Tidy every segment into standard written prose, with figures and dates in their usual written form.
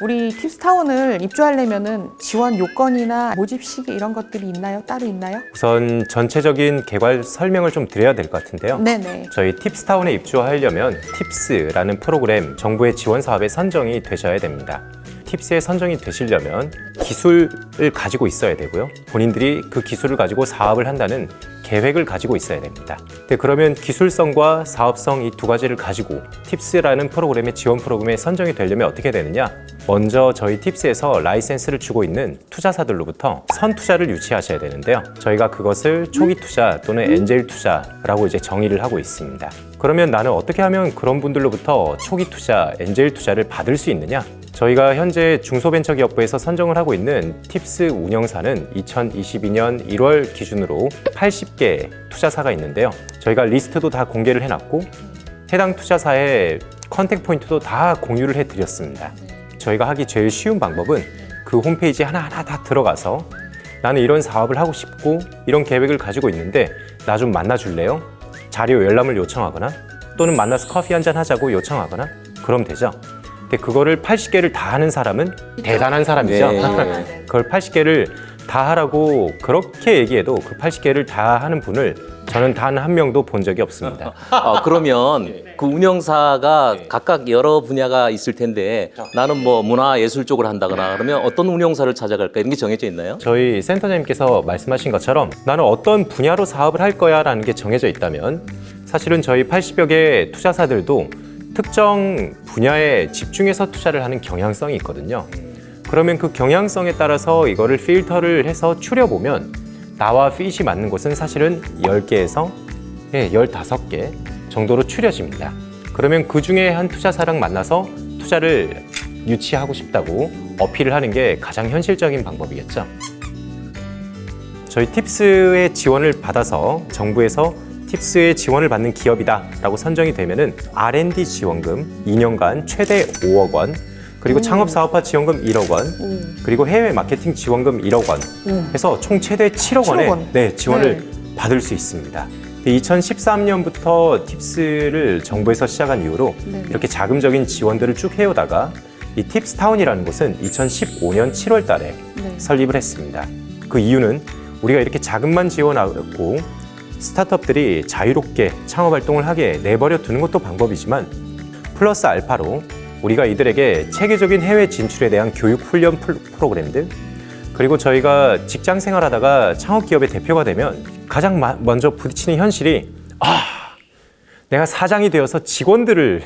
우리 팁스타운을 입주하려면은 지원 요건이나 모집 시기 이런 것들이 있나요? 따로 있나요? 우선 전체적인 개괄 설명을 좀 드려야 될 것 같은데요. 네네. 저희 팁스타운에 입주하려면 팁스라는 프로그램 정부의 지원 사업에 선정이 되셔야 됩니다. 팁스에 선정이 되시려면 기술을 가지고 있어야 되고요. 본인들이 그 기술을 가지고 사업을 한다는 계획을 가지고 있어야 됩니다. 네, 그러면 기술성과 사업성 이 두 가지를 가지고 팁스라는 프로그램의 지원 프로그램에 선정이 되려면 어떻게 되느냐? 먼저 저희 팁스에서 라이센스를 주고 있는 투자사들로부터 선투자를 유치하셔야 되는데요. 저희가 그것을 초기 투자 또는 엔젤 투자라고 이제 정의를 하고 있습니다. 그러면 나는 어떻게 하면 그런 분들로부터 초기 투자, 엔젤 투자를 받을 수 있느냐? 저희가 현재 중소벤처기업부에서 선정을 하고 있는 팁스 운영사는 2022년 1월 기준으로 80개 투자사가 있는데요. 저희가 리스트도 다 공개를 해놨고 해당 투자사의 컨택 포인트도 다 공유를 해드렸습니다. 저희가 하기 제일 쉬운 방법은 그 홈페이지에 하나하나 다 들어가서 나는 이런 사업을 하고 싶고 이런 계획을 가지고 있는데 나 좀 만나줄래요? 자료 열람을 요청하거나 또는 만나서 커피 한잔 하자고 요청하거나 그럼 되죠. 근데 그거를 80개를 다 하는 사람은 대단한 사람이죠. 네. 그걸 80개를 다 하라고 그렇게 얘기해도 그 80개를 다 하는 분을 저는 단 한 명도 본 적이 없습니다. 그러면 그 운영사가 각각 여러 분야가 있을 텐데 나는 뭐 문화예술 쪽을 한다거나 그러면 어떤 운영사를 찾아갈까 이런 게 정해져 있나요? 저희 센터장님께서 말씀하신 것처럼 나는 어떤 분야로 사업을 할 거야 라는 게 정해져 있다면 사실은 저희 80여 개 투자사들도 특정 분야에 집중해서 투자를 하는 경향성이 있거든요. 그러면 그 경향성에 따라서 이거를 필터를 해서 추려보면 나와 핏이 맞는 곳은 사실은 10개에서 15개 정도로 추려집니다. 그러면 그 중에 한 투자사랑 만나서 투자를 유치하고 싶다고 어필을 하는 게 가장 현실적인 방법이겠죠. 저희 팁스의 지원을 받아서 정부에서 팁스의 지원을 받는 기업이다 라고 선정이 되면은 R&D 지원금 2년간 최대 5억 원, 그리고 창업사업화 지원금 1억 원, 그리고 해외 마케팅 지원금 1억 원 해서 총 최대 7억 원의 7억 원. 네, 지원을 받을 수 있습니다. 2013년부터 팁스를 정부에서 시작한 이후로 이렇게 자금적인 지원들을 쭉 해오다가 이 팁스타운이라는 곳은 2015년 7월 달에 설립을 했습니다. 그 이유는 우리가 이렇게 자금만 지원하고 스타트업들이 자유롭게 창업 활동을 하게 내버려 두는 것도 방법이지만 플러스 알파로 우리가 이들에게 체계적인 해외 진출에 대한 교육 훈련 프로그램들, 그리고 저희가 직장 생활하다가 창업 기업의 대표가 되면 가장 먼저 부딪히는 현실이 내가 사장이 되어서 직원들을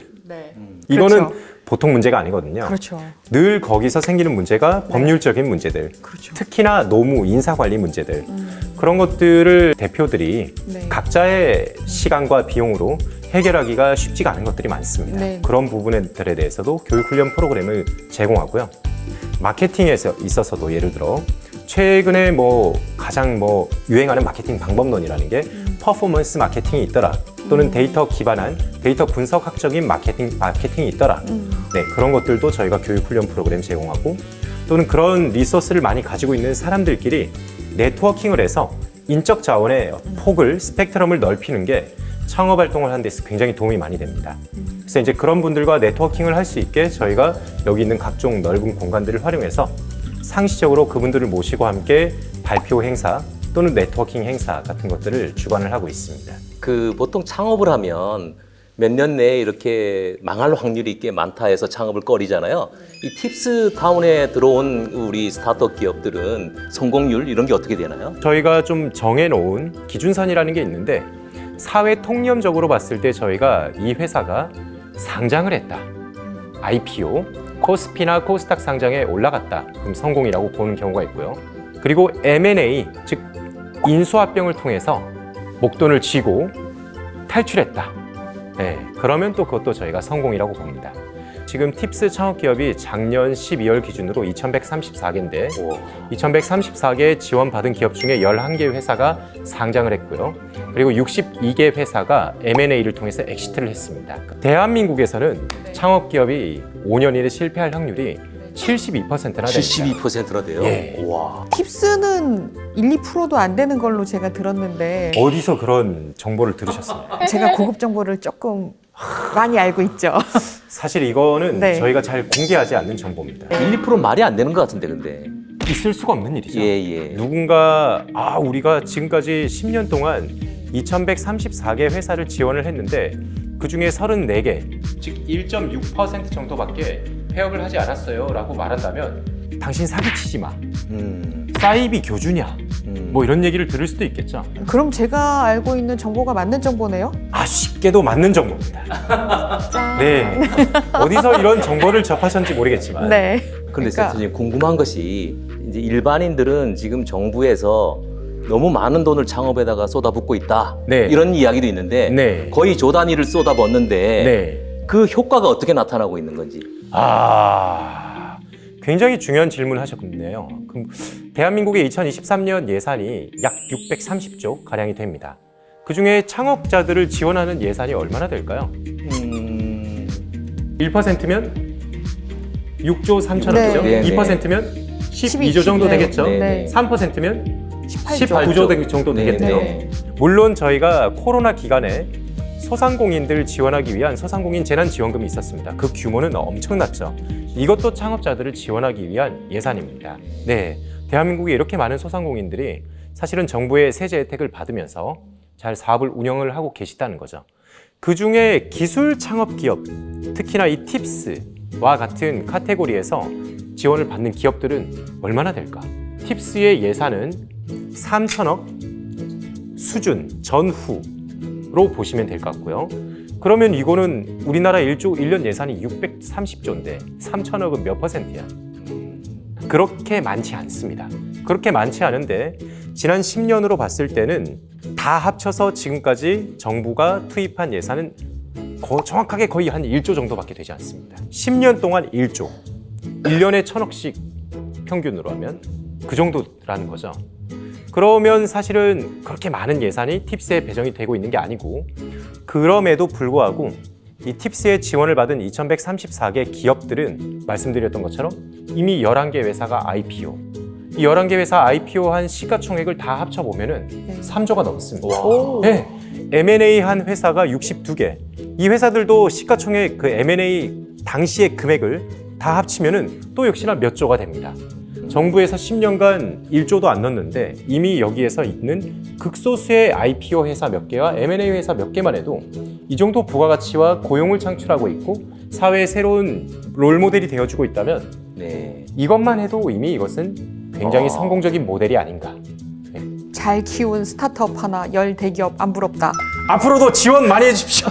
이거는 그렇죠. 보통 문제가 아니거든요. 그렇죠. 늘 거기서 생기는 문제가 법률적인 문제들, 그렇죠. 특히나 노무, 인사관리 문제들, 그런 것들을 대표들이 각자의 시간과 비용으로 해결하기가 쉽지가 않은 것들이 많습니다. 네. 그런 부분들에 대해서도 교육훈련 프로그램을 제공하고요. 마케팅에 있어서도 예를 들어 최근에 가장 유행하는 마케팅 방법론이라는 게 퍼포먼스 마케팅이 있더라, 또는 데이터 기반한 데이터 분석학적인 마케팅이 있더라. 네, 그런 것들도 저희가 교육훈련 프로그램 제공하고, 또는 그런 리소스를 많이 가지고 있는 사람들끼리 네트워킹을 해서 인적 자원의 폭을, 스펙트럼을 넓히는 게 창업 활동을 하는 데 있어서 굉장히 도움이 많이 됩니다. 그래서 이제 그런 분들과 네트워킹을 할 수 있게 저희가 여기 있는 각종 넓은 공간들을 활용해서 상시적으로 그분들을 모시고 함께 발표 행사 또는 네트워킹 행사 같은 것들을 주관을 하고 있습니다. 그 보통 창업을 하면 몇 년 내에 이렇게 망할 확률이 꽤 많다 해서 창업을 꺼리잖아요. 이 팁스 타운에 들어온 우리 스타트업 기업들은 성공률 이런 게 어떻게 되나요? 저희가 좀 정해놓은 기준선이라는 게 있는데, 사회 통념적으로 봤을 때 저희가 이 회사가 상장을 했다, IPO, 코스피나 코스닥 상장에 올라갔다, 그럼 성공이라고 보는 경우가 있고요. 그리고 M&A, 즉 인수합병을 통해서 목돈을 쥐고 탈출했다, 네, 그러면 또 그것도 저희가 성공이라고 봅니다. 지금 팁스 창업기업이 작년 12월 기준으로 2134개인데 2134개 지원받은 기업 중에 11개 회사가 상장을 했고요. 그리고 62개 회사가 M&A를 통해서 엑시트를 했습니다. 대한민국에서는 창업기업이 5년 이내 실패할 확률이 72%나 됩니다. 72%나 돼요? 예. 와. 팁스는 1, 2%도 안 되는 걸로 제가 들었는데 어디서 그런 정보를 들으셨습니까? 제가 고급 정보를 조금 많이 알고 있죠. 사실 이거는 네. 저희가 잘 공개하지 않는 정보입니다. 1~2% 말이 안 되는 것 같은데 근데. 있을 수가 없는 일이죠. 예. 누군가 우리가 지금까지 10년 동안 2,134개 회사를 지원을 했는데 그중에 34개, 즉 1.6% 정도밖에 폐업을 하지 않았어요 라고 말한다면 당신 사기치지 마. 사이비 교주냐? 뭐 이런 얘기를 들을 수도 있겠죠. 그럼 제가 알고 있는 정보가 맞는 정보네요? 쉽게도 맞는 정보입니다. 네. 어디서 이런 정보를 접하셨는지 모르겠지만 네. 근데 그러니까- 센터님 궁금한 것이 이제 일반인들은 지금 정부에서 너무 많은 돈을 창업에다가 쏟아붓고 있다. 네. 이런 이야기도 있는데 네. 거의 조 단위를 쏟아붓는데 네. 그 효과가 어떻게 나타나고 있는 건지. 굉장히 중요한 질문을 하셨군요. 그럼 대한민국의 2023년 예산이 약 630조 가량이 됩니다. 그중에 창업자들을 지원하는 예산이 얼마나 될까요? 1%면 6조 3천억이죠. 네. 2%면 12조 정도 네. 되겠죠. 네. 3%면 18조. 19조 정도 되겠네요. 네. 물론 저희가 코로나 기간에 소상공인들 지원하기 위한 소상공인 재난지원금이 있었습니다. 그 규모는 엄청났죠. 이것도 창업자들을 지원하기 위한 예산입니다. 네, 대한민국에 이렇게 많은 소상공인들이 사실은 정부의 세제 혜택을 받으면서 잘 사업을 운영을 하고 계시다는 거죠. 그중에 기술 창업 기업, 특히나 이 팁스와 같은 카테고리에서 지원을 받는 기업들은 얼마나 될까? 팁스의 예산은 3천억 수준 전후로 보시면 될 것 같고요. 그러면 이거는 우리나라 1년 예산이 630조인데 3천억은 몇 %야? 그렇게 많지 않습니다. 그렇게 많지 않은데 지난 10년으로 봤을 때는 다 합쳐서 지금까지 정부가 투입한 예산은 정확하게 거의 한 1조 정도밖에 되지 않습니다. 10년 동안 1조, 1년에 1,000억씩 평균으로 하면 그 정도라는 거죠. 그러면 사실은 그렇게 많은 예산이 팁스에 배정이 되고 있는 게 아니고 그럼에도 불구하고 이 팁스의 지원을 받은 2,134개 기업들은 말씀드렸던 것처럼 이미 11개 회사가 IPO. 이 11개 회사 IPO 한 시가총액을 다 합쳐보면은 3조가 넘습니다. 네. M&A 한 회사가 62개. 이 회사들도 시가총액 그 M&A 당시의 금액을 다 합치면은 또 역시나 몇 조가 됩니다. 정부에서 10년간 1조도 안 넣었는데 이미 여기에서 있는 극소수의 IPO 회사 몇 개와 M&A 회사 몇 개만 해도 이 정도 부가가치와 고용을 창출하고 있고 사회의 새로운 롤모델이 되어주고 있다면 네. 이것만 해도 이미 이것은 굉장히 성공적인 모델이 아닌가. 잘 키운 스타트업 하나 10 대기업 안 부럽다. 앞으로도 지원 많이 해주십시오.